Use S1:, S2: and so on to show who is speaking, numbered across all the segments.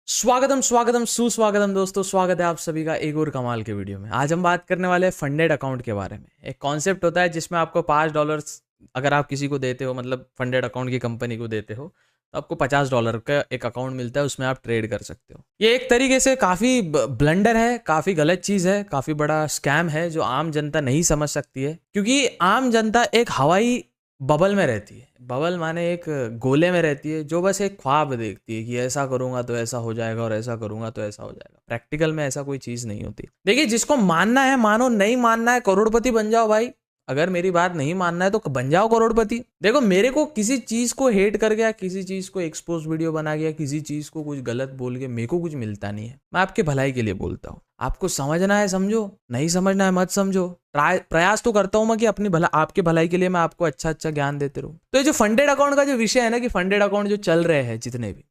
S1: स्वागतम स्वागतम सुस्वागतम दोस्तों, स्वागत है आप सभी का एक और कमाल के वीडियो में। आज हम बात करने वाले हैं फंडेड अकाउंट के बारे में। एक कॉन्सेप्ट होता है जिसमें आपको $5 अगर आप किसी को देते हो, मतलब फंडेड अकाउंट की कंपनी को देते हो, तो आपको $50 का एक अकाउंट मिलता है, उसमें आप ट्रेड कर सकते हो। ये एक तरीके से काफ़ी ब्लंडर है, काफ़ी गलत चीज़ है, काफ़ी बड़ा स्कैम है जो आम जनता नहीं समझ सकती है, क्योंकि आम जनता एक हवाई बबल में रहती है। बबल माने एक गोले में रहती है, जो बस एक ख्वाब देखती है कि ऐसा करूंगा तो ऐसा हो जाएगा और ऐसा करूंगा तो ऐसा हो जाएगा। प्रैक्टिकल में ऐसा कोई चीज़ नहीं होती। देखिए, जिसको मानना है मानो, नहीं मानना है करोड़पति बन जाओ भाई। अगर मेरी बात नहीं मानना है तो बन जाओ करोड़पति। देखो, मेरे को किसी चीज़ को हेट कर गया, किसी चीज़ को एक्सपोज वीडियो बना गया, किसी चीज़ को कुछ गलत बोल के मेरे को कुछ मिलता नहीं है। मैं आपके भलाई के लिए बोलता हूँ। आपको समझना है समझो, नहीं समझना है मत समझो। प्रयास तो करता हूं मैं कि अपनी आपके भलाई के लिए मैं आपको अच्छा अच्छा ज्ञान देते रहूं। तो ये जो फंडेड अकाउंट का जो विषय है ना, कि फंडेड अकाउंट जो चल रहे हैं जितने भी,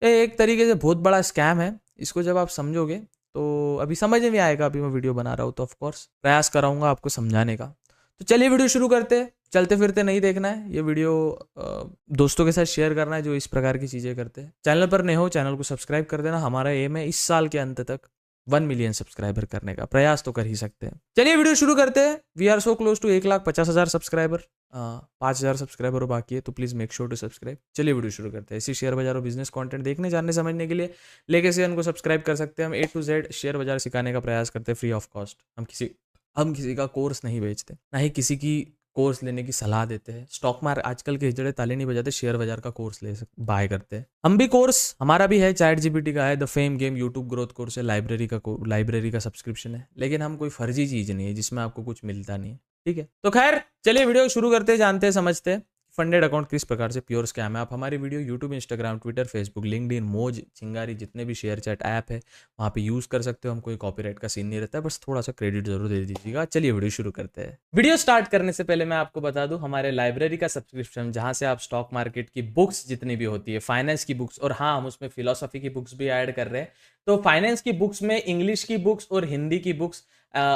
S1: ये एक तरीके से बहुत बड़ा स्कैम है। इसको जब आप समझोगे तो अभी समझ में आएगा। अभी मैं वीडियो बना रहा हूँ तो ऑफकोर्स प्रयास कराऊंगा आपको समझाने का। तो चलिए वीडियो शुरू करते हैं। चलते फिरते नहीं देखना है ये वीडियो, दोस्तों के साथ शेयर करना है जो इस प्रकार की चीज़ें करते हैं। चैनल पर नए हो, चैनल को सब्सक्राइब कर देना। हमारा एम है इस साल के अंत तक 1 मिलियन सब्सक्राइबर करने का। प्रयास तो कर ही सकते हैं। चलिए वीडियो शुरू करते हैं। We are so close to 1,50,000 subscriber. 5,000 subscriber बाकी है, तो please make sure to subscribe. चलिए वीडियो शुरू करते हैं। इसी शेयर बाजार और बिजनेस कंटेंट देखने, जानने, समझने के लिए लेके से को सब्सक्राइब कर सकते हैं। हम A to Z शेयर बाजार सिखाने का प्रयास करते हैं फ्री ऑफ कॉस्ट। हम किसी का कोर्स नहीं बेचते, ना ही किसी की कोर्स लेने की सलाह देते हैं। स्टॉक मार्केट आजकल के हिजड़े ताले नहीं बजाते, शेयर बाजार का कोर्स बाय करते हैं। हम भी कोर्स, हमारा भी है, चैट जीपीटी का है, the fame game YouTube growth course है, लाइब्रेरी का सब्सक्रिप्शन है। लेकिन हम कोई फर्जी चीज़ नहीं है जिसमें आपको कुछ मिलता नहीं है। ठीक है, तो खैर चलिए वीडियो शुरू करते हैं, जानते हैं, समझते हैं फंडेड अकाउंट किस प्रकार से प्योर स्कैम है। आप हमारी video YouTube, Instagram, Twitter, Facebook, LinkedIn, मोज, चिंगारी, जितने भी शेयर चैट ऐप है वहाँ पे यूज़ कर सकते हो। हम कोई कॉपीराइट का सीन नहीं रहता है, बस थोड़ा सा क्रेडिट जरूर दे दीजिएगा। चलिए वीडियो शुरू करते हैं। वीडियो स्टार्ट करने से पहले मैं आपको बता दूं, हमारे लाइब्रेरी का सब्सक्रिप्शन, जहाँ से आप स्टॉक मार्केट की बुक्स जितनी भी होती है, फाइनेंस की बुक्स, और हाँ, हम उसमें फिलोसफी की बुक्स भी ऐड कर रहे हैं। तो फाइनेंस की बुक्स में इंग्लिश की बुक्स और हिंदी की बुक्स,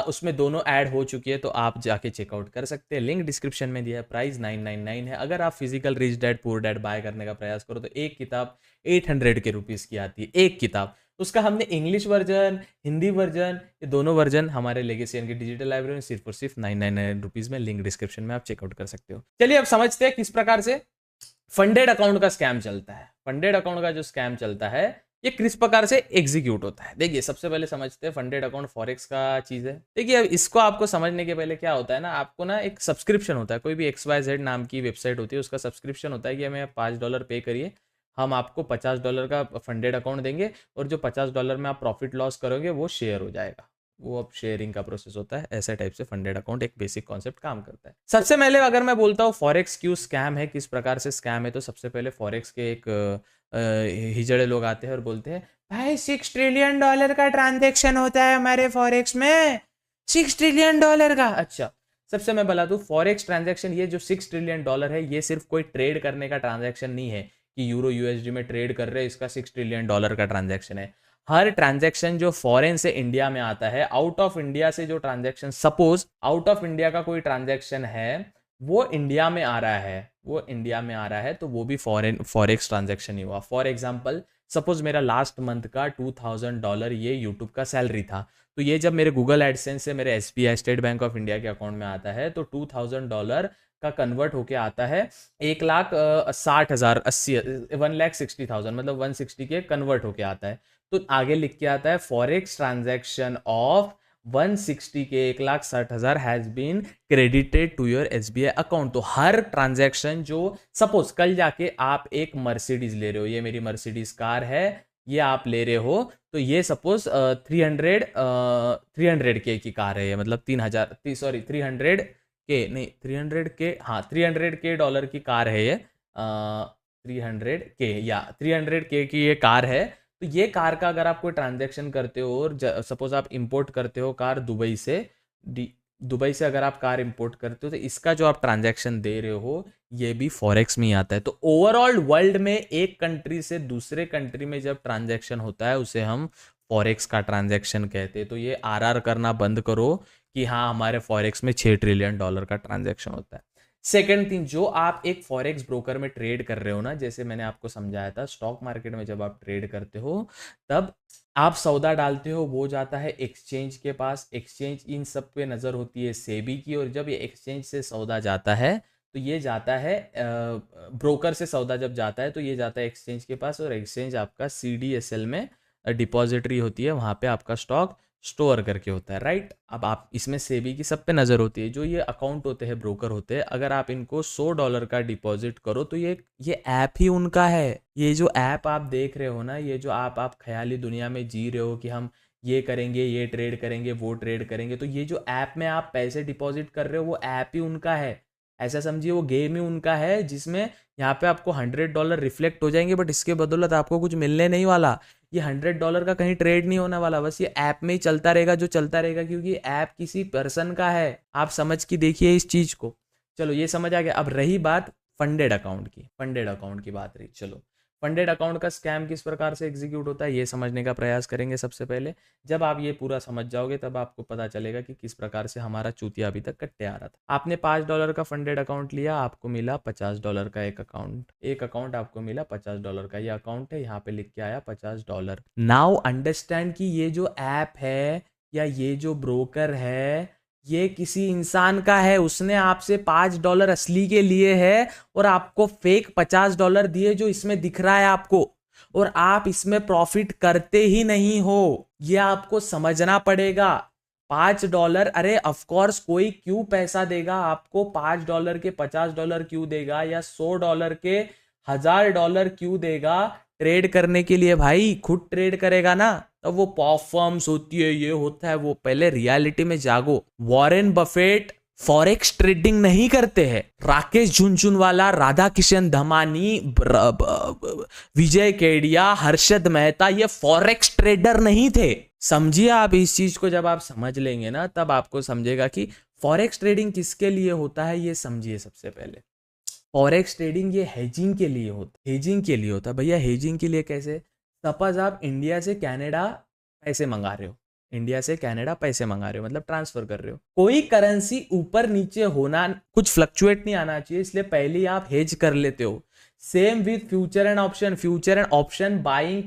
S1: उसमें दोनों ऐड हो चुकी है, तो आप जाके चेकआउट कर सकते हैं। लिंक डिस्क्रिप्शन में दिया है। प्राइस 999 है। अगर आप physical Rich Dad Poor Dad buy करने का प्रयास करो तो एक किताब 800 के रुपीज़ की आती है, एक किताब। उसका हमने इंग्लिश वर्जन, हिंदी वर्जन, ये दोनों वर्जन हमारे लेगेसी की डिजिटल लाइब्रेरी में सिर्फ और सिर्फ 999 रुपीज़ में, लिंक डिस्क्रिप्शन में आप चेकआउट कर सकते हो। चलिए अब समझते हैं किस प्रकार से फंडेड अकाउंट का स्कैम चलता है। फंडेड अकाउंट का जो स्कैम चलता है ये किस प्रकार से एग्जीक्यूट होता है। देखिए, सबसे पहले समझते हैं फंडेड अकाउंट फॉरेक्स का चीज है। देखिए, अब इसको आपको समझने के पहले क्या होता है ना, आपको ना एक सब्सक्रिप्शन होता है। कोई भी XYZ नाम की वेबसाइट होती है, उसका सब्सक्रिप्शन होता है कि हमें $5 पे करिए, हम आपको $50 का फंडेड अकाउंट देंगे, और जो $50 में आप प्रॉफिट लॉस करोगे वो शेयर हो जाएगा। वो अब शेयरिंग का प्रोसेस होता है। ऐसे टाइप से फंडेड अकाउंट एक बेसिक कॉन्सेप्ट काम करता है। सबसे पहले अगर मैं बोलता हूँ फॉरेक्स क्यों स्कैम है, किस प्रकार से स्कैम है, तो सबसे पहले फॉरेक्स के एक हिजड़े लोग आते हैं और बोलते हैं, भाई $6 ट्रिलियन का ट्रांजेक्शन होता है हमारे फॉरेक्स में, $6 ट्रिलियन का। अच्छा, सबसे मैं बता दूं, फॉरेक्स ट्रांजैक्शन, ये जो $6 ट्रिलियन है, ये सिर्फ कोई ट्रेड करने का ट्रांजैक्शन नहीं है कि यूरो USD में ट्रेड कर रहे हैं, इसका $6 ट्रिलियन का ट्रांजैक्शन है। हर ट्रांजैक्शन जो फॉरेन से इंडिया में आता है, आउट ऑफ इंडिया से जो transaction, suppose out of India का कोई ट्रांजैक्शन है, वो इंडिया में आ रहा है, तो वो भी फॉरेक्स ट्रांजैक्शन ही हुआ। फॉर एग्जांपल, सपोज मेरा लास्ट मंथ का $2,000 ये यूट्यूब का सैलरी था, तो ये जब मेरे गूगल एडसेंस से मेरे SBI state bank of India के अकाउंट में आता है, तो $2,000 का कन्वर्ट होके आता है 1,60,000, 1,60,000, मतलब 160 के कन्वर्ट होके आता है। तो आगे लिख के आता है फॉरेक्स ट्रांजैक्शन ऑफ 160 के 1,60,000 has been credited to your SBI account. तो हर ट्रांजैक्शन जो, सपोज कल जाके आप एक मर्सिडीज ले रहे हो, ये मेरी मर्सिडीज कार है, ये आप ले रहे हो, तो ये सपोज 300 के की कार है, मतलब 3,000, सॉरी 300 के नहीं, 300 के, हाँ 300 के डॉलर की कार है ये, 300 के या 300 के की ये कार है। तो ये कार का अगर आप कोई ट्रांजैक्शन करते हो, और सपोज आप इंपोर्ट करते हो कार दुबई से, दुबई से अगर आप कार इंपोर्ट करते हो, तो इसका जो आप ट्रांजैक्शन दे रहे हो ये भी फॉरेक्स में ही आता है। तो ओवरऑल वर्ल्ड में एक कंट्री से दूसरे कंट्री में जब ट्रांजैक्शन होता है, उसे हम फॉरेक्स का ट्रांजैक्शन कहते हैं। तो ये RR करना बंद करो कि हाँ हमारे फॉरेक्स में $6 ट्रिलियन का ट्रांजैक्शन होता है। सेकंड थिंग, जो आप एक फॉरेक्स ब्रोकर में ट्रेड कर रहे हो ना, जैसे मैंने आपको समझाया था, स्टॉक मार्केट में जब आप ट्रेड करते हो तब आप सौदा डालते हो, वो जाता है एक्सचेंज के पास, एक्सचेंज इन सब पे नज़र होती है सेबी की, और जब ये एक्सचेंज से सौदा जाता है तो ये जाता है ब्रोकर से सौदा जब जाता है तो ये जाता है एक्सचेंज के पास, और एक्सचेंज आपका CDSL में डिपॉजिटरी होती है, वहाँ पे आपका स्टॉक स्टोर करके होता है, राइट। अब आप इसमें सेबी की सब पे नज़र होती है। जो ये अकाउंट होते हैं, ब्रोकर होते हैं, अगर आप इनको $100 का डिपॉजिट करो तो ये ऐप ही उनका है। ये जो ऐप आप देख रहे हो ना, ये जो आप ख्याली दुनिया में जी रहे हो कि हम ये करेंगे, ये ट्रेड करेंगे, वो ट्रेड करेंगे, तो ये जो ऐप में आप पैसे डिपॉजिट कर रहे हो वो ऐप ही उनका है। ऐसा समझिए वो गेम ही उनका है, जिसमें यहाँ पे आपको $100 रिफ्लेक्ट हो जाएंगे, बट इसके बदौलत आपको कुछ मिलने नहीं वाला। ये $100 का कहीं ट्रेड नहीं होने वाला, बस ये ऐप में ही चलता रहेगा, जो चलता रहेगा, क्योंकि ऐप किसी पर्सन का है। आप समझ के देखिए इस चीज को। चलो ये समझ आ गया। अब रही बात फंडेड अकाउंट की, फंडेड अकाउंट की बात रही। चलो फंडेड अकाउंट का स्कैम किस प्रकार से एग्जीक्यूट होता है ये समझने का प्रयास करेंगे सबसे पहले। जब आप ये पूरा समझ जाओगे तब आपको पता चलेगा कि किस प्रकार से हमारा चूतिया अभी तक कट्टे आ रहा था। आपने $5 का फंडेड अकाउंट लिया, आपको मिला $50 का एक अकाउंट आपको मिला $50 का। ये अकाउंट है, यहाँ पे लिख के आया $50। नाउ अंडरस्टैंड कि ये जो ऐप है या ये जो ब्रोकर है ये किसी इंसान का है, उसने आपसे $5 असली के लिए है और आपको फेक $50 दिए जो इसमें दिख रहा है आपको, और आप इसमें प्रॉफिट करते ही नहीं हो। ये आपको समझना पड़ेगा। $5, अरे ऑफकोर्स कोई क्यों पैसा देगा आपको, $5 के $50 क्यों देगा, या $100 के $1000 क्यों देगा ट्रेड करने के लिए? भाई खुद ट्रेड करेगा ना, तो वो परफॉर्म्स होती है, ये होता है वो। पहले रियलिटी में जागो। वॉरेन बफेट फॉरेक्स ट्रेडिंग नहीं करते हैं। राकेश झुनझुनवाला, राधा किशन धमानी, विजय केडिया, हर्षद मेहता, ये फॉरेक्स ट्रेडर नहीं थे। समझिए आप इस चीज को, जब आप समझ लेंगे ना तब आपको समझेगा कि फॉरेक्स ट्रेडिंग किसके लिए होता है। ये समझिए सबसे पहले, फॉरेक्स ट्रेडिंग ये हेजिंग के लिए होता है। हेजिंग के लिए होता है भैया। हेजिंग के लिए कैसे? सपोज आप इंडिया से कनाडा पैसे मंगा रहे हो, इंडिया से कनाडा पैसे मंगा रहे हो मतलब ट्रांसफर कर रहे हो। कोई करेंसी ऊपर नीचे होना, कुछ फ्लक्चुएट नहीं आना चाहिए, इसलिए पहले ही आप हेज कर लेते हो। Same with future and option. Future and option buying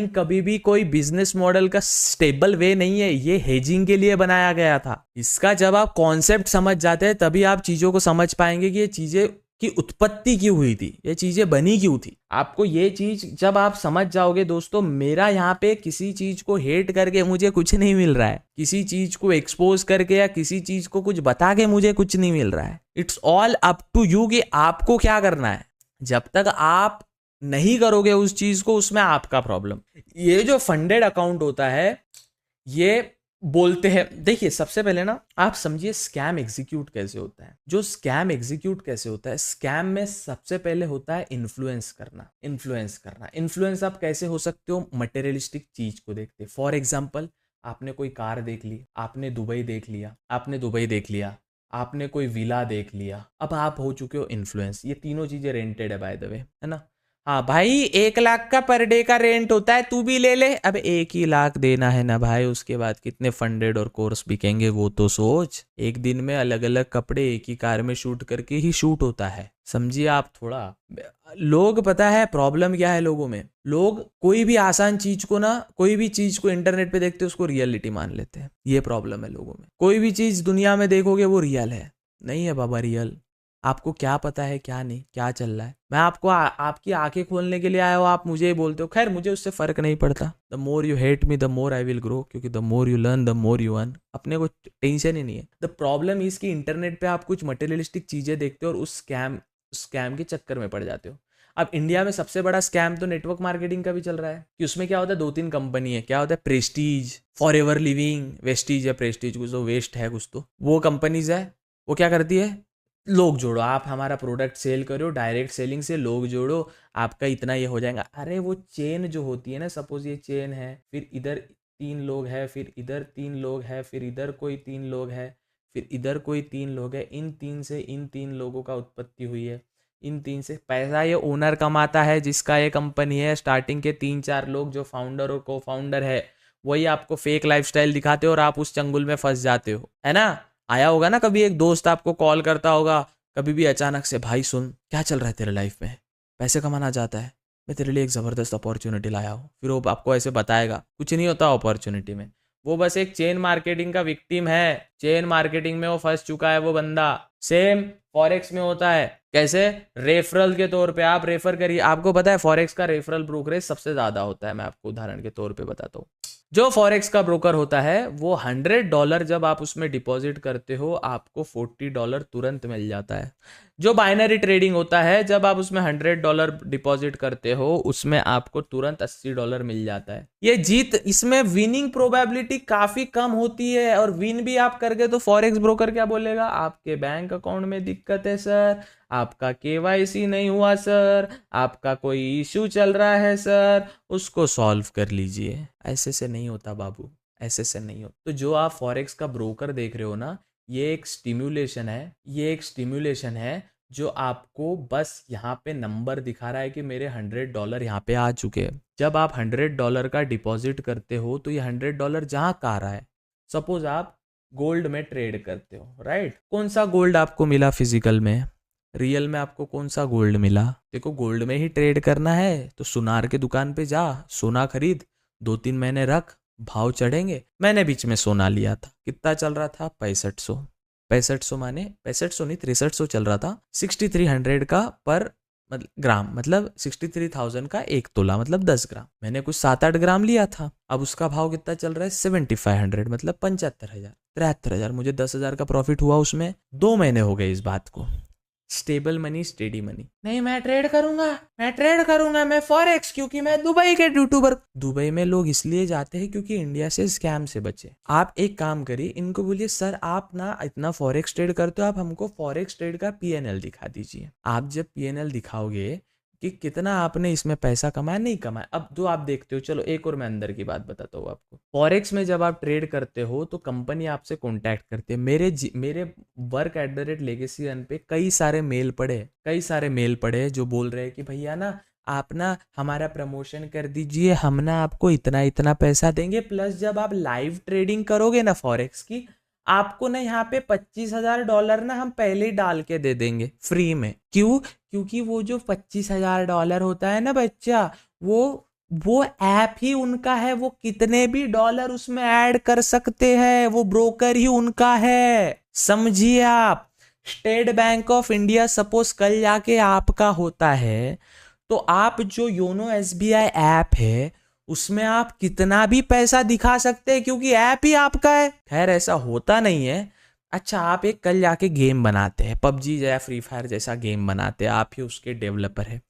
S1: कभी भी कोई बिजनेस मॉडल का स्टेबल वे नहीं है, ये हेजिंग के लिए बनाया गया था। इसका जब आप कॉन्सेप्ट समझ जाते हैं तभी आप चीजों को समझ पाएंगे कि ये चीजें की उत्पत्ति क्यों हुई थी, ये चीजें बनी क्यों थी। आपको ये चीज जब आप समझ जाओगे दोस्तों, मेरा यहाँ पे किसी चीज को हेट करके मुझे कुछ नहीं मिल रहा है, किसी चीज को एक्सपोज करके या किसी चीज को कुछ बता के मुझे कुछ नहीं मिल रहा है। It's all up to you कि आपको क्या करना है। जब तक आप नहीं करोगे उस चीज को, उसमें आपका प्रॉब्लम। ये जो फंडेड अकाउंट होता है, ये बोलते हैं, देखिए सबसे पहले ना आप समझिए स्कैम एग्जीक्यूट कैसे होता है। जो स्कैम एग्जीक्यूट कैसे होता है, स्कैम में सबसे पहले होता है इन्फ्लुएंस करना। इन्फ्लुएंस आप कैसे हो सकते हो? मटेरियलिस्टिक चीज को देखते। फॉर एग्जाम्पल, आपने कोई कार देख ली, आपने दुबई देख लिया, आपने कोई विला देख लिया, अब आप हो चुके हो इन्फ्लुएंस। ये तीनों चीजें रेंटेड है बाय द वे, है ना। हाँ भाई 1 लाख का पर डे का रेंट होता है, तू भी ले ले। अब 1 ही लाख देना है ना भाई, उसके बाद कितने फंडेड और कोर्स बिकेंगे वो तो सोच। एक दिन में अलग अलग कपड़े एक ही कार में शूट करके ही शूट होता है, समझिए आप थोड़ा। लोग, पता है प्रॉब्लम क्या है लोगों में? लोग कोई भी आसान चीज को ना, कोई भी चीज को इंटरनेट पे देखते हैं उसको रियलिटी मान लेते हैं। ये प्रॉब्लम है लोगों में। कोई भी चीज दुनिया में देखोगे वो रियल है, नहीं है बाबा रियल। आपको क्या पता है क्या नहीं, क्या चल रहा है? मैं आपको आपकी आंखें खोलने के लिए आया हूँ, आप मुझे ही बोलते हो। खैर मुझे उससे फर्क नहीं पड़ता। The more you hate me the more I will grow, क्योंकि the more you learn the more you earn. अपने को टेंशन ही नहीं है। द प्रॉब्लम इसकी इंटरनेट पे आप कुछ मटेरियलिस्टिक चीजें देखते हो और उस स्कैम के चक्कर में पड़ जाते हो। अब इंडिया में सबसे बड़ा स्कैम तो नेटवर्क मार्केटिंग का भी चल रहा है, कि उसमें क्या होता है, 2-3 कंपनी है। क्या होता है? Prestige, for ever living, Vestige या प्रेस्टीज, कुछ तो वेस्ट है कुछ तो, वो कंपनीज है। वो क्या करती है? लोग जोड़ो, आप हमारा प्रोडक्ट सेल करो, डायरेक्ट सेलिंग से लोग जोड़ो, आपका इतना ये हो जाएगा। अरे वो चेन जो होती है ना, सपोज ये चेन है, फिर इधर 3 लोग है, फिर इधर 3 लोग है, फिर इधर कोई 3 लोग है, फिर इधर कोई 3 लोग है। इन 3 से इन 3 लोगों का उत्पत्ति हुई है। इन 3 से पैसा ये ओनर कमाता है जिसका ये कंपनी है। स्टार्टिंग के 3-4 लोग जो फाउंडर और को फाउंडर है, वही आपको फेक लाइफस्टाइल दिखाते हो और आप उस चंगुल में फंस जाते हो, है ना। आया होगा ना कभी, एक दोस्त आपको कॉल करता होगा कभी भी अचानक से, भाई सुन क्या चल रहा है तेरे लाइफ में, पैसे कमाना चाहता है, मैं तेरे लिए एक ज़बरदस्त अपॉर्चुनिटी लाया हूँ। फिर वो आपको ऐसे बताएगा, कुछ नहीं होता अपॉर्चुनिटी में, वो बस एक चेन मार्केटिंग का विक्टिम है। चेन मार्केटिंग में वो फंस चुका है वो बंदा। सेम फॉरेक्स में होता है। कैसे? रेफरल के तौर पे आप रेफर करिए। आपको पता है फॉरेक्स का रेफरल ब्रोकरेज सबसे ज्यादा होता है। मैं आपको उदाहरण के तौर पे बताता हूँ। जो फॉरेक्स का ब्रोकर होता है वो $100 जब आप उसमें डिपॉजिट करते हो आपको $40 तुरंत मिल जाता है। जो बाइनरी ट्रेडिंग होता है जब आप उसमें $100 डिपॉजिट करते हो उसमें आपको तुरंत $80 मिल जाता है। ये जीत, इसमें विनिंग प्रोबेबिलिटी काफी कम होती है, और विन भी आप कर गए तो फॉरेक्स ब्रोकर क्या बोलेगा? आपके बैंक अकाउंट में दिक्कत है सर, आपका केवाईसी नहीं हुआ सर, आपका कोई इशू चल रहा है सर, उसको सॉल्व कर लीजिए। ऐसे से नहीं होता बाबू, ऐसे से नहीं होता। तो जो आप फॉरेक्स का ब्रोकर देख रहे हो ना, ये एक स्टिम्युलेशन है, ये एक स्टिम्युलेशन है जो आपको बस यहाँ पे नंबर दिखा रहा है कि मेरे $100 यहाँ पे आ चुके हैं। जब आप $100 का डिपॉजिट करते हो तो ये $100 जहाँ का आ रहा है। सपोज आप गोल्ड में ट्रेड करते हो, राइट? कौन सा गोल्ड आपको मिला फिजिकल में? रियल में आपको कौन सा गोल्ड मिला? देखो, गोल्ड में ही ट्रेड करना है तो सुनार के दुकान पे जा, सोना खरीद, 2-3 महीने रख, भाव चढ़ेंगे। मैंने बीच में सोना लिया था, कितना चल रहा था? 6500। 6500 माने 6500 नहीं, 6300 चल रहा था। 6300 का पर मतलब ग्राम, मतलब 63,000 का 1 तोला, मतलब 10 ग्राम। मैंने कुछ 7-8 ग्राम लिया था। अब उसका भाव कितना चल रहा है? 7500, मतलब 75,000, 73,000। मुझे 10,000 का प्रॉफिट हुआ उसमें। 2 महीने हो गए इस बात को। Stable money, steady money. नहीं, मैं ट्रेड करूंगा, मैं ट्रेड करूंगा, मैं फॉरेक्स, क्योंकि मैं दुबई के यूट्यूबर। दुबई में लोग इसलिए जाते हैं क्योंकि इंडिया से स्कैम से बचे। आप एक काम करिए, इनको बोलिए सर आप ना इतना फॉरेक्स ट्रेड करते हो, आप हमको फॉरेक्स ट्रेड का पीएनएल दिखा दीजिए। आप जब पीएनएल दिखाओगे कि कितना आपने इसमें पैसा कमाया, नहीं कमाया, अब जो आप देखते हो। चलो एक और मैं अंदर की बात बताता हूँ आपको। फॉरेक्स में जब आप ट्रेड करते हो तो कंपनी आपसे कॉन्टैक्ट करती है। मेरे work@legacy पे कई सारे मेल पड़े जो बोल रहे हैं कि भैया ना आप ना हमारा प्रमोशन कर दीजिए, हम ना आपको इतना इतना पैसा देंगे, प्लस जब आप लाइव ट्रेडिंग करोगे ना फॉरेक्स की, आपको ना यहाँ पे $25,000 ना हम पहले ही डाल के दे देंगे फ्री में। क्यों? क्योंकि वो जो $25,000 होता है ना बच्चा, वो ऐप ही उनका है। वो कितने भी डॉलर उसमें ऐड कर सकते हैं, वो ब्रोकर ही उनका है। समझिए आप। State bank of India suppose कल जाके आपका होता है तो आप जो योनो एसबीआई ऐप है उसमें आप कितना भी पैसा दिखा सकते हैं क्योंकि ऐप ही आपका है। खैर ऐसा होता नहीं है। अच्छा, आप एक कल जाके गेम बनाते हैं, पबजी या फ्री फायर जैसा गेम बनाते हैं, आप ही उसके डेवलपर है।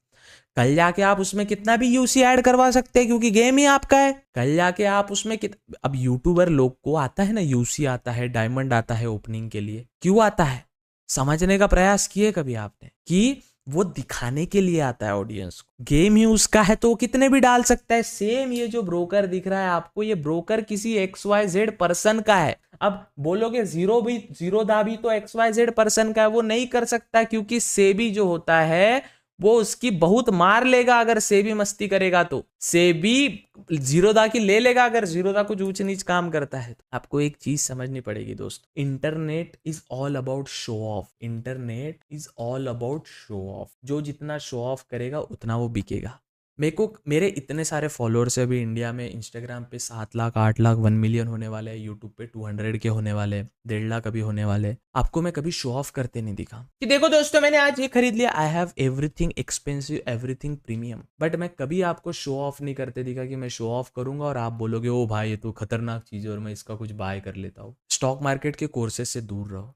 S1: कल जाके आप उसमें कितना भी यूसी ऐड करवा सकते हैं क्योंकि गेम ही आपका है। कल जाके आप उसमें अब यूट्यूबर लोग को आता है ना, यूसी आता है, डायमंड आता है ओपनिंग के लिए। क्यों आता है? समझने का प्रयास किए कभी आपने कि वो दिखाने के लिए आता है ऑडियंस को। गेम ही उसका है तो वो कितने भी डाल सकता है। सेम ये जो ब्रोकर दिख रहा है आपको, ये ब्रोकर किसी XYZ पर्सन का है। अब बोलोगे जीरो दा भी तो XYZ पर्सन का है, वो नहीं कर सकता क्योंकि सेबी जो होता है वो उसकी बहुत मार लेगा। अगर सेबी मस्ती करेगा तो सेबी जीरोदा की ले लेगा, अगर जीरोदा कुछ ऊंच नीच काम करता है तो। आपको एक चीज समझनी पड़ेगी दोस्त, internet is all about show off. Internet is all about show off. जो जितना शो ऑफ करेगा उतना वो बिकेगा। मेरे इतने सारे फॉलोअर्स है अभी इंडिया में। इंस्टाग्राम पे 7 लाख 8 लाख 1 मिलियन होने वाले हैं, यूट्यूब पे 200 के होने वाले, 1.5 लाख अभी होने वाले। आपको मैं कभी शो ऑफ करते नहीं दिखा कि देखो दोस्तों मैंने आज ये खरीद लिया। I have everything expensive, everything premium. But मैं कभी आपको शो ऑफ नहीं करते दिखा कि मैं शो ऑफ करूंगा और आप बोलोगे ओ भाई ये तो खतरनाक चीज है और मैं इसका कुछ बाय कर लेता हूँ। स्टॉक मार्केट के कोर्सेज से दूर रहो।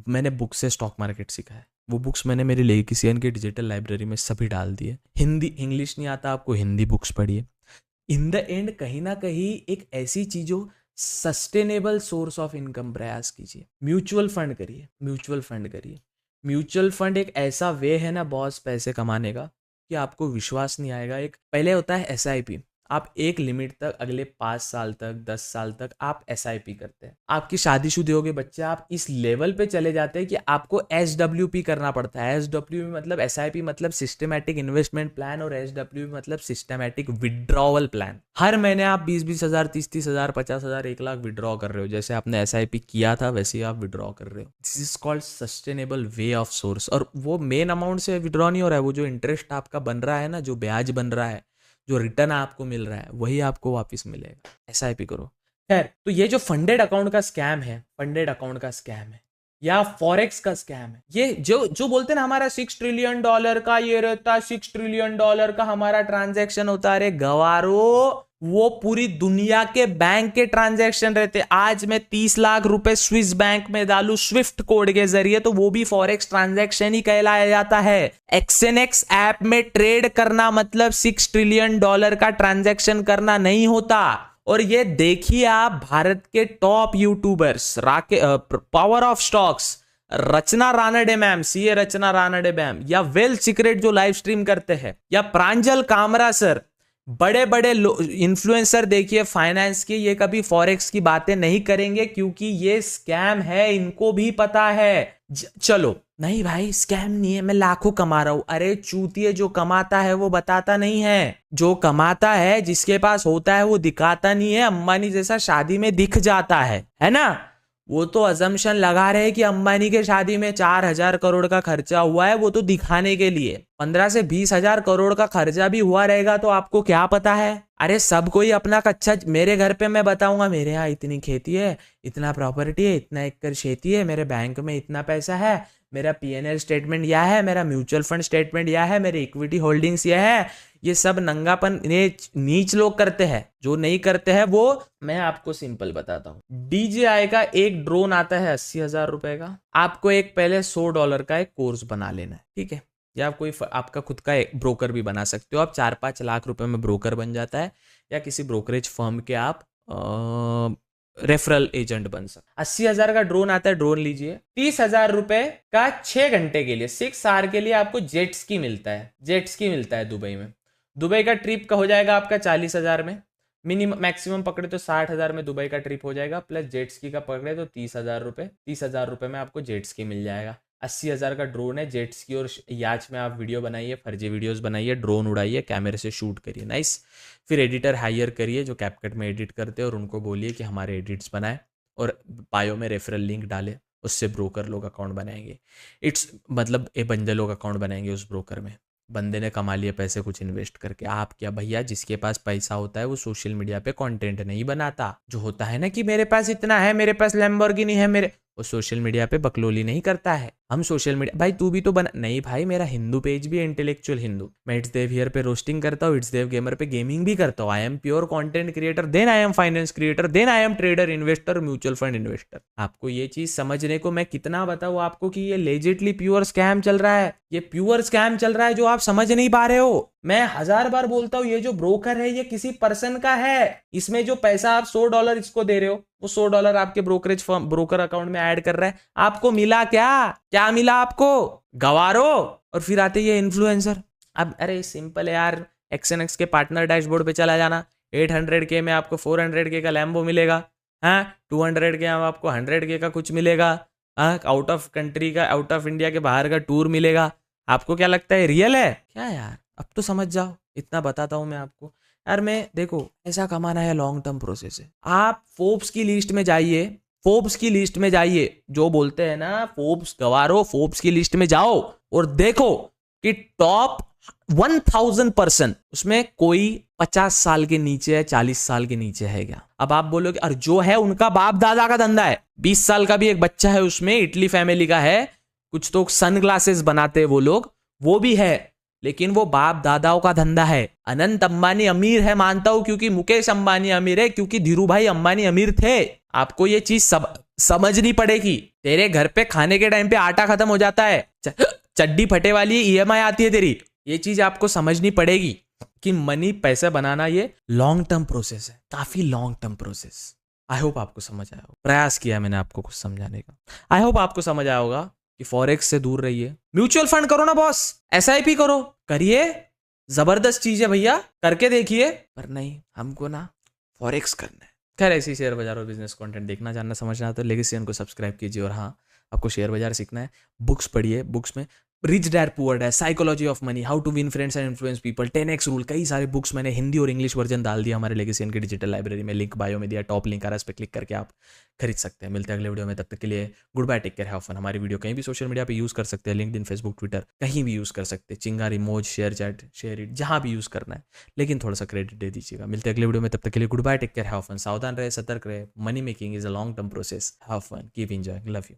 S1: मैंने बुक से स्टॉक मार्केट सीखा है। वो बुक्स मैंने मेरी लेगेसियन की डिजिटल लाइब्रेरी में सभी डाल दिए। हिंदी इंग्लिश नहीं आता आपको, हिंदी बुक्स पढ़िए। इन द एंड कहीं ना कहीं एक ऐसी चीजों सस्टेनेबल सोर्स ऑफ इनकम प्रयास कीजिए। म्यूचुअल फंड करिए, म्यूचुअल फंड करिए। म्यूचुअल फंड एक ऐसा वे है ना बॉस पैसे कमाने का कि आपको विश्वास नहीं आएगा। एक पहले होता है SIP। आप एक लिमिट तक अगले 5 साल तक 10 साल तक आप SIP करते हैं। आपकी शादीशुदी हो गई, बच्चे, आप इस लेवल पे चले जाते हैं कि आपको SWP करना पड़ता है। SWP मतलब SIP मतलब सिस्टमैटिक इन्वेस्टमेंट प्लान, और SWP मतलब सिस्टमैटिक विड्रॉवल प्लान। हर महीने आप 20-20 हज़ार, 30-30 हज़ार, 50 हज़ार, 1 लाख विड्रॉ कर रहे हो। जैसे आपने SIP किया था वैसे ही आप विड्रॉ कर रहे हो। This is called sustainable way of source. और वो मेन अमाउंट से विड्रॉ नहीं हो रहा है, वो जो इंटरेस्ट आपका बन रहा है ना, जो ब्याज बन रहा है, जो रिटर्न आपको मिल रहा है, वही आपको वापस मिलेगा। SIP करो। खैर, तो ये जो फंडेड अकाउंट का स्कैम है, फंडेड अकाउंट का स्कैम है या फॉरेक्स का स्कैम है, ये जो बोलते हैं ना हमारा $6 ट्रिलियन का ये रहता, $6 ट्रिलियन का हमारा ट्रांजैक्शन होता है। अरे गवारो, वो पूरी दुनिया के बैंक के ट्रांजैक्शन रहते। आज मैं 30 लाख रुपए स्विस बैंक में डालू स्विफ्ट कोड के जरिए, तो वो भी फॉरेक्स ट्रांजैक्शन ही कहलाया जाता है। XNX ऐप में ट्रेड करना मतलब $6 ट्रिलियन का ट्रांजैक्शन करना नहीं होता। और ये देखिए आप, भारत के top YouTubers, Power of Stocks, Rachana Ranade ma'am, CA Rachana Ranade ma'am, या वेल्थ सीक्रेट जो लाइव स्ट्रीम करते हैं, या प्रांजल कामरा सर, बड़े बड़े इन्फ्लुएंसर देखिए फाइनेंस के, ये कभी फॉरेक्स की बातें नहीं करेंगे क्योंकि ये स्कैम है, इनको भी पता है। चलो नहीं भाई स्कैम नहीं है, मैं लाखों कमा रहा हूं। अरे चूतिए, जो कमाता है वो बताता नहीं है, जो कमाता है, जिसके पास होता है वो दिखाता नहीं है। अंबानी जैसा शादी में दिख जाता है ना। वो तो अजम्पशन लगा रहे हैं कि अंबानी के शादी में 4,000 करोड़ का खर्चा हुआ है, वो तो दिखाने के लिए। 15 से 20 हजार करोड़ का खर्चा भी हुआ रहेगा तो आपको क्या पता है। अरे सब कोई अपना कच्चा, मेरे घर पे मैं बताऊंगा मेरे यहाँ इतनी खेती है, इतना प्रॉपर्टी है, इतना एकड़ खेती है, मेरे बैंक में इतना पैसा है, मेरा PNL स्टेटमेंट यह है, मेरा म्यूचुअल फंड स्टेटमेंट यह है, मेरी इक्विटी होल्डिंग्स यह है। ये सब नंगापन नीच लोग करते हैं, जो नहीं करते हैं वो मैं आपको सिंपल बताता हूँ। DJI का एक ड्रोन आता है 80,000 रुपए का। आपको एक पहले $100 का एक कोर्स बना लेना है, ठीक है। या कोई आपका खुद का एक ब्रोकर भी बना सकते हो आप, 4-5 लाख रुपए में ब्रोकर बन जाता है। या किसी ब्रोकरेज फर्म के आप रेफरल एजेंट बन सकते। 80,000 का ड्रोन आता है, ड्रोन लीजिए। 30,000 रुपए का 6 घंटे के लिए, 6 आवर के लिए आपको जेट स्की मिलता है, जेट स्की मिलता है दुबई में। दुबई का ट्रिप का हो जाएगा आपका 40,000 में, मिनिमम मैक्सिमम पकड़े तो 60,000 में दुबई का ट्रिप हो जाएगा, प्लस जेट स्की का पकड़े तो 30,000 रुपए। 30,000 रुपए में आपको जेट स्की मिल जाएगा। 80,000 का ड्रोन है, जेट स्की और याच में आप वीडियो बनाइए, फर्जी वीडियोस बनाइए, ड्रोन उड़ाइए, कैमरे से शूट करिए, नाइस। फिर एडिटर हायर करिए जो कैपकट में एडिट करते हैं, और उनको बोलिए कि हमारे एडिट्स बनाए, और बायो में रेफरल लिंक डाले, उससे ब्रोकर लोग अकाउंट बनाएंगे। इट्स मतलब ये बंदे लोग अकाउंट बनाएंगे उस ब्रोकर में। बंदे ने कमा लिए पैसे कुछ इन्वेस्ट करके। आप क्या भैया, जिसके पास पैसा होता है वो सोशल मीडिया पे कंटेंट नहीं बनाता। जो होता है ना कि मेरे पास इतना है, मेरे पास लैम्बोर्गिनी है, मेरे, वो सोशल मीडिया पे बकलोली नहीं करता है। हम सोशल मीडिया, भाई तू भी तो बना नहीं भाई, मेरा हिंदू पेज भी है, इंटेलेक्चुअल हिंदू। मैं इट्स देव हियर पे रोस्टिंग करता हूँ, इट्स देव गेमर पे गेमिंग भी करता हूँ। I am pure content creator, then I am finance creator, then I am trader, investor, mutual fund investor. आपको ये चीज समझने को मैं कितना बताऊँ आपको कि ये लेजिटली प्योर स्कैम चल रहा है, ये प्योर स्कैम चल रहा है जो आप समझ नहीं पा रहे हो। मैं 1000 बार बोलता हूँ, ये जो ब्रोकर है ये किसी पर्सन का है। इसमें जो पैसा आप $100 इसको दे रहे हो, वो $100 आपके ब्रोकरेज फर्म, ब्रोकर अकाउंट में ऐड कर रहा है। आपको मिला क्या मिला आपको, गवारो। और फिर आते ये इन्फ्लुएंसर। अब अरे सिंपल है यार, XNX के पार्टनर डैशबोर्ड पे चला जाना, 800K में आपको 400K का लैम्बो मिलेगा, हाँ 200K में आपको 100K का कुछ मिलेगा, हाँ आउट ऑफ कंट्री का, आउट ऑफ इंडिया के बाहर का टूर मिलेगा। आपको क्या लगता है रियल है क्या यार? अब तो समझ जाओ, इतना बताता हूं मैं आपको यार। मैं देखो, ऐसा कमाना है लॉन्ग टर्म प्रोसेस है। आप फोर्ब्स की लिस्ट में जाइए, फोर्ब्स की लिस्ट में जाइए, जो बोलते हैं ना फोर्ब्स गवारो, फोर्ब्स की लिस्ट में जाओ और देखो कि टॉप 1000% उसमें कोई 50 साल के नीचे है, 40 साल के नीचे है क्या? अब आप बोलोगे अरे जो है उनका बाप दादा का धंधा है, 20 साल का भी एक बच्चा है उसमें, इटली फैमिली का है, कुछ तो सनग्लासेस बनाते हैं वो लोग, वो भी है, लेकिन वो बाप दादाओं का धंधा है। अनंत अंबानी अमीर है मानता हूं, क्योंकि मुकेश अंबानी अमीर है, क्योंकि धीरू भाई अंबानी अमीर थे। आपको ये चीज समझनी पड़ेगी। तेरे घर पे खाने के टाइम पे आटा खत्म हो जाता है, चड्डी फटे वाली EMI आती है तेरी, ये चीज आपको समझनी पड़ेगी कि मनी, पैसा बनाना ये लॉन्ग टर्म प्रोसेस है, काफी long term process. I hope आपको समझ आया होगा, प्रयास किया मैंने आपको कुछ समझाने का। आई होप आपको समझ आया होगा कि फॉरेक्स से दूर रहिए, म्यूचुअल फंड करो ना बॉस, SIP करो, करिए, जबरदस्त चीज है भैया, करके देखिए। पर नहीं, हमको ना फॉरेक्स करना है। खैर, ऐसी शेयर बाजार और बिजनेस कंटेंट देखना, जानना, समझना तो लेगेसी को सब्सक्राइब कीजिए। और हाँ, आपको शेयर बाजार सीखना है, बुक्स पढ़िए। बुक्स में Rich Dad Poor Dad, psychology of money, how to win friends and influence people, 10x rule, कई सारे बुक्स मैंने हिंदी और इंग्लिश वर्जन डाल दिया हमारे लेगेसी की डिजिटल लाइब्रेरी में। लिंक बायो में दिया, टॉप लिंक आ रहा है, इस पर क्लिक करके आप खरीद सकते हैं। मिलते हैं अगले वीडियो में, तब तक के लिए goodbye, take care, have fun. हमारी वीडियो कहीं भी सोशल मीडिया पे यूज कर सकते हैं, लिंक्डइन, फेसबुक, ट्विटर, कहीं भी यूज कर सकते हैं। चिंगार, इमोज, शेयर चैट, शेयर इट, जहां भी यूज करना है, लेकिन थोड़ा सा क्रेडिट दे दीजिएगा। मिलते हैं अगले वीडियो में, तब तक के लिए goodbye, take care, have fun. सावधान रहे, सतर्क रहे। Money making is a long term process. Have fun, keep enjoying, love you.